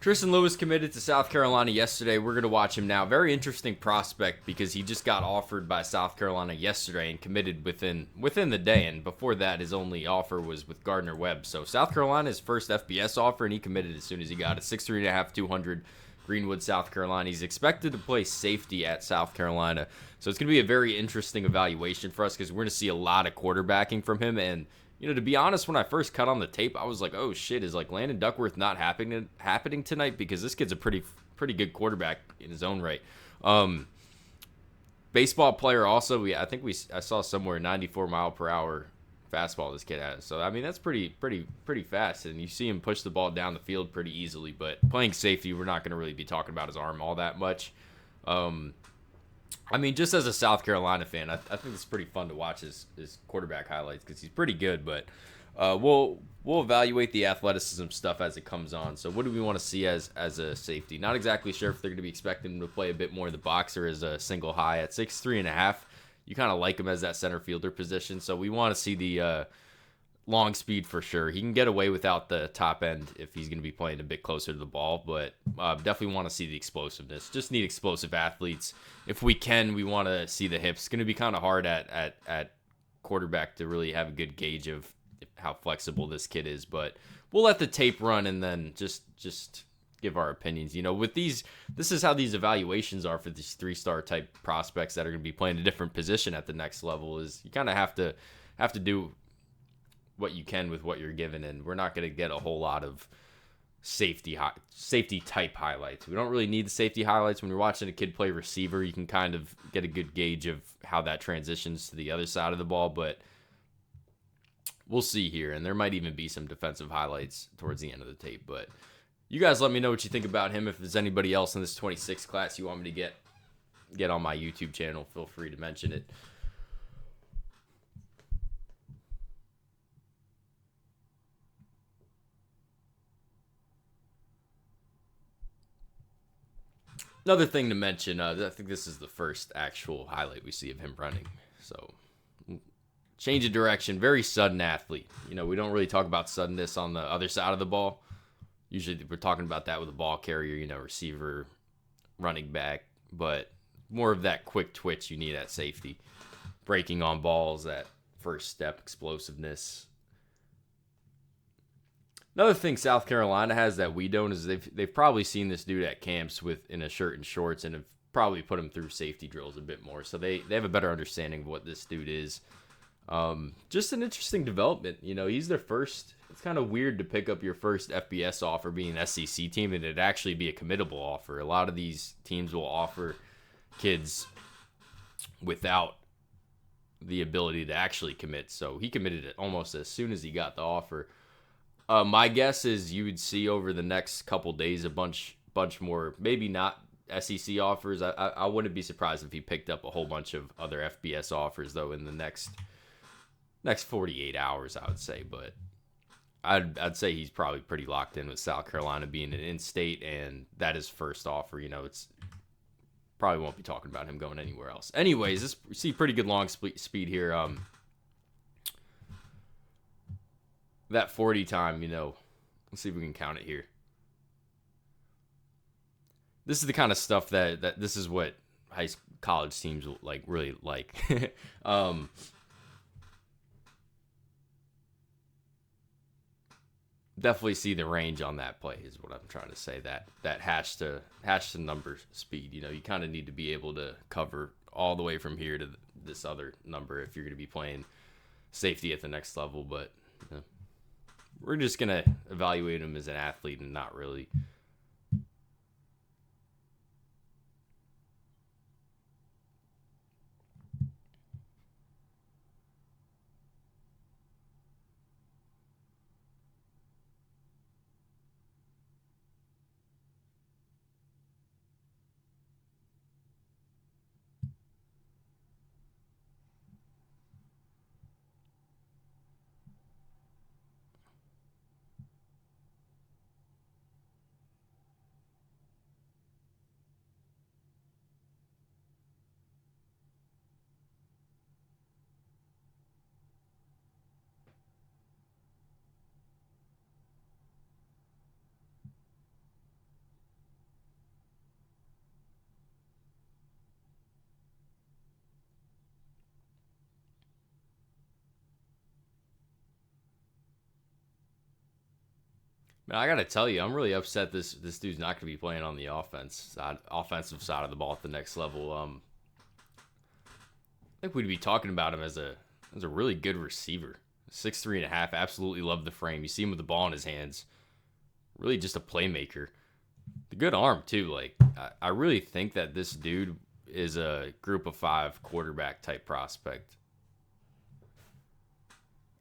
Triston Lewis committed to South Carolina yesterday. We're going to watch him now. Very interesting prospect because he just got offered by South Carolina yesterday and committed within the day. And before that, his only offer was with Gardner-Webb. So South Carolina's first FBS offer, and he committed as soon as he got it. 6'3.5", 200, Greenwood, South Carolina. He's expected to play safety at South Carolina. So it's going to be a very interesting evaluation for us because we're going to see a lot of quarterbacking from him. And to be honest, when I first cut on the tape, I was like, "Oh shit, is like Landon Duckworth not happening tonight?" Because this kid's a pretty good quarterback in his own right. Baseball player also. I saw somewhere 94 mile per hour fastball this kid has. So I mean that's pretty fast, and you see him push the ball down the field pretty easily. But playing safety, we're not going to really be talking about his arm all that much. I mean, just as a South Carolina fan, I think it's pretty fun to watch his quarterback highlights because he's pretty good. But we'll evaluate the athleticism stuff as it comes on. So what do we want to see as a safety? Not exactly sure if they're going to be expecting him to play a bit more in the box or as a single high. At 6'3.5", you kind of like him as that center fielder position. So we want to see the long speed for sure. He can get away without the top end if he's going to be playing a bit closer to the ball, but definitely want to see the explosiveness. Just need explosive athletes. If we can, we want to see the hips. It's going to be kind of hard at quarterback to really have a good gauge of how flexible this kid is, but we'll let the tape run and then just give our opinions. With these, this is how these evaluations are for these 3-star type prospects that are going to be playing a different position at the next level. Is you kind of have to do what you can with what you're given, and we're not going to get a whole lot of safety type highlights. We don't really need the safety highlights. When you're watching a kid play receiver, you can kind of get a good gauge of how that transitions to the other side of the ball, but we'll see here, and there might even be some defensive highlights towards the end of the tape. But you guys let me know what you think about him. If there's anybody else in this 26 class you want me to get on my YouTube channel, feel free to mention it. Another thing to mention, I think this is the first actual highlight we see of him running. So, change of direction, very sudden athlete. We don't really talk about suddenness on the other side of the ball. Usually we're talking about that with a ball carrier, receiver, running back. But more of that quick twitch you need at safety. Breaking on balls, that first step, explosiveness. Another thing South Carolina has that we don't is they've probably seen this dude at camps in a shirt and shorts and have probably put him through safety drills a bit more. So they have a better understanding of what this dude is. Just an interesting development. He's their first. It's kind of weird to pick up your first FBS offer being an SEC team and it'd actually be a committable offer. A lot of these teams will offer kids without the ability to actually commit. So he committed it almost as soon as he got the offer. My guess is you would see over the next couple days a bunch more, maybe not SEC offers. I wouldn't be surprised if he picked up a whole bunch of other FBS offers though in the next 48 hours, I would say. But I'd say he's probably pretty locked in with South Carolina being an in-state, and that is first offer. It's probably won't be talking about him going anywhere else. Anyways, we see pretty good long speed here. That 40 time, let's see if we can count it here. This is the kind of stuff that this is what college teams really like. Definitely see the range on that play is what I'm trying to say. That hash to number speed. You kind of need to be able to cover all the way from here to this other number if you're going to be playing safety at the next level. But we're just going to evaluate him as an athlete and not really. Man, I gotta tell you, I'm really upset this dude's not gonna be playing on the offensive side of the ball at the next level. I think we'd be talking about him as a really good receiver. 6'3.5", absolutely love the frame. You see him with the ball in his hands. Really just a playmaker. The good arm too. Like I really think that this dude is a group of 5 quarterback type prospect.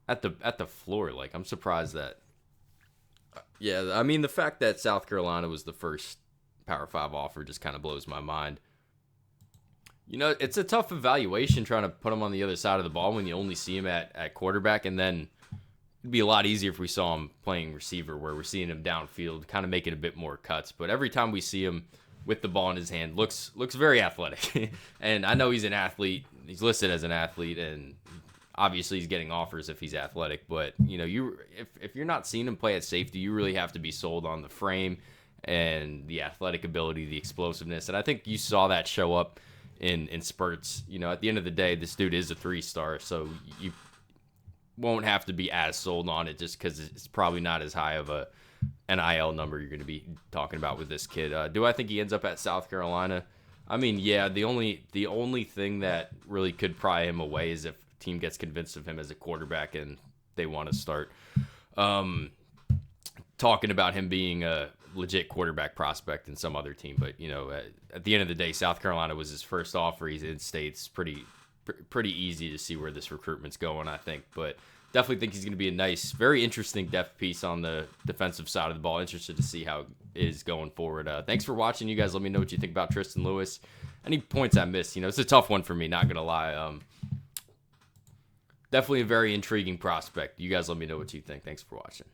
At the floor, like I'm surprised that. Yeah, I mean the fact that South Carolina was the first Power 5 offer just kind of blows my mind. You know, it's a tough evaluation trying to put him on the other side of the ball when you only see him at quarterback, and then it'd be a lot easier if we saw him playing receiver where we're seeing him downfield, kind of making a bit more cuts. But every time we see him with the ball in his hand, looks very athletic. And I know he's an athlete. He's listed as an athlete, and obviously he's getting offers if he's athletic. But, you know, if you're not seeing him play at safety, you really have to be sold on the frame and the athletic ability, the explosiveness. And I think you saw that show up in spurts. You know, at the end of the day, this dude is a 3-star, so you won't have to be as sold on it just because it's probably not as high of a NIL number you're going to be talking about with this kid. Do I think he ends up at South Carolina? I mean, yeah, the only thing that really could pry him away is if a team gets convinced of him as a quarterback and they want to start talking about him being a legit quarterback prospect in some other team. But, you know, at the end of the day, South Carolina was his first offer. He's in states. Pretty easy to see where this recruitment's going, I think. But definitely think he's going to be a nice, very interesting depth piece on the defensive side of the ball. Interested to see how it is going forward. Thanks for watching. You guys let me know what you think about Triston Lewis. Any points I missed? You know, it's a tough one for me, not going to lie. Definitely a very intriguing prospect. You guys let me know what you think. Thanks for watching.